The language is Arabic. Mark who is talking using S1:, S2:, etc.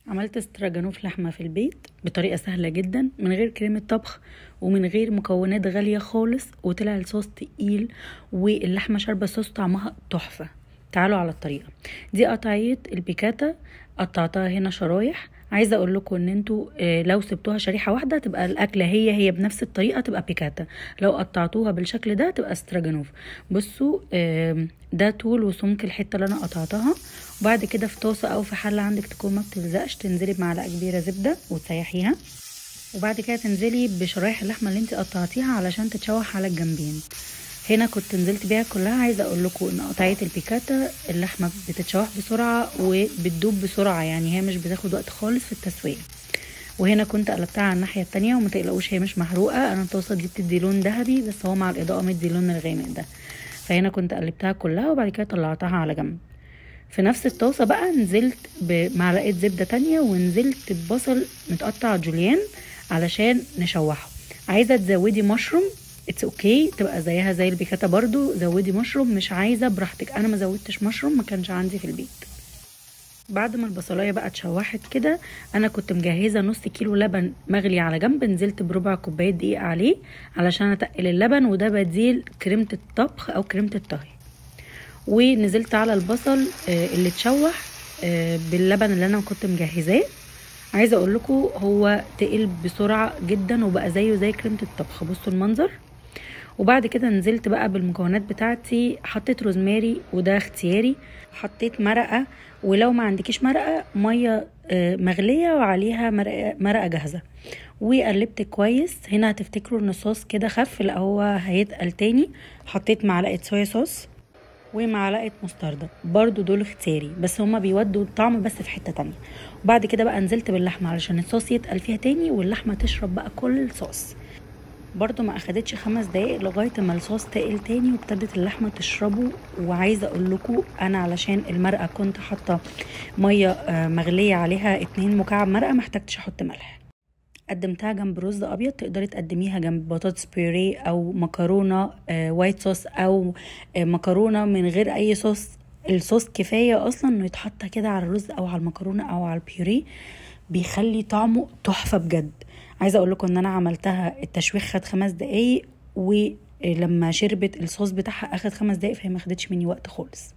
S1: عملت استراجانوف لحمة في البيت بطريقة سهلة جدا من غير كريمة طبخ ومن غير مكونات غالية خالص، وطلع الصوص تقيل واللحمة شاربة صوص طعمها تحفة. تعالوا على الطريقة دي. قطعية البيكاتا قطعتها هنا شرايح. عايزه اقول لكم ان انتوا لو سبتوها شريحه واحده تبقى الاكله هي بنفس الطريقه، تبقى بيكاتا. لو قطعتوها بالشكل ده تبقى استراجانوف. بصوا ده طول وسمك الحته اللي انا قطعتها. وبعد كده في طاسه او في حله عندك تكون ما بتلزقش، تنزلي بمعلقه كبيره زبده وتسيحيها، وبعد كده تنزلي بشرايح اللحمه اللي انت قطعتيها علشان تتشوح على الجنبين. هنا كنت نزلت بيها كلها. عايزه اقول لكم ان قطعيه البيكاتا اللحمه بتتشوح بسرعه وبتدوب بسرعه، يعني هي مش بتاخد وقت خالص في التسويه. وهنا كنت قلبتها على الناحيه التانية، وما تقلقوش هي مش محروقه. انا الطاسه دي بتدي لون ذهبي بس هو مع الاضاءه مدي لون الغامق ده. فهنا كنت قلبتها كلها وبعد كده طلعتها على جنب. في نفس الطاسه بقى نزلت بمعلقه زبده تانية، ونزلت ببصل متقطع جوليان علشان نشوحه. عايزه تزودي مشروم اتس اوكي، تبقى زيها زي البيكاتا برضو. زودي مشروم، مش عايزه براحتك. انا ما زودتش مشروم، ما كانش عندي في البيت. بعد ما البصلايه بقى اتشوحت كده، انا كنت مجهزه نص كيلو لبن مغلي على جنب. نزلت بربع كوبايه دقيق عليه علشان اتقل اللبن، وده بديل كريمه الطبخ او كريمه الطهي. ونزلت على البصل اللي اتشوح باللبن اللي انا كنت مجهزاه. عايزه اقول لكم هو تقل بسرعه جدا وبقى زيه زي كريمه الطبخ. بصوا المنظر. وبعد كده نزلت بقى بالمكونات بتاعتي. حطيت روزماري وده اختياري، حطيت مرقه، ولو ما عندكيش مرقه ميه مغليه وعليها مرقه جاهزه، وقلبت كويس. هنا هتفتكروا ان الصوص كده خف، لا هو هيتقل تاني. حطيت معلقه صويا صوص ومعلقه مستردة، برضو دول اختياري بس هما بيودوا الطعم بس في حته تانية. وبعد كده بقى نزلت باللحمه علشان الصوص يتقل فيها تاني واللحمه تشرب بقى كل الصوص. برضو ما اخدتش 5 دقايق لغايه ما الصوص تقل تاني وابتدت اللحمه تشربه. وعايزه اقول لكم انا علشان المرقه كنت حاطه ميه مغليه عليها 2 مكعب مرقه، ما احتاجتش احط ملح. قدمتها جنب رز ابيض، تقدري تقدميها جنب بطاطس بيوريه او مكرونه وايت صوص او مكرونه من غير اي صوص. الصوص كفايه اصلا انه يتحط كده على الرز او على المكرونه او على البيوريه، بيخلي طعمه تحفه بجد. عايزه اقول لكم ان انا عملتها، التشويح خد 5 دقايق ولما شربت الصوص بتاعها اخد 5 دقايق، فهي ما خدتش مني وقت خالص.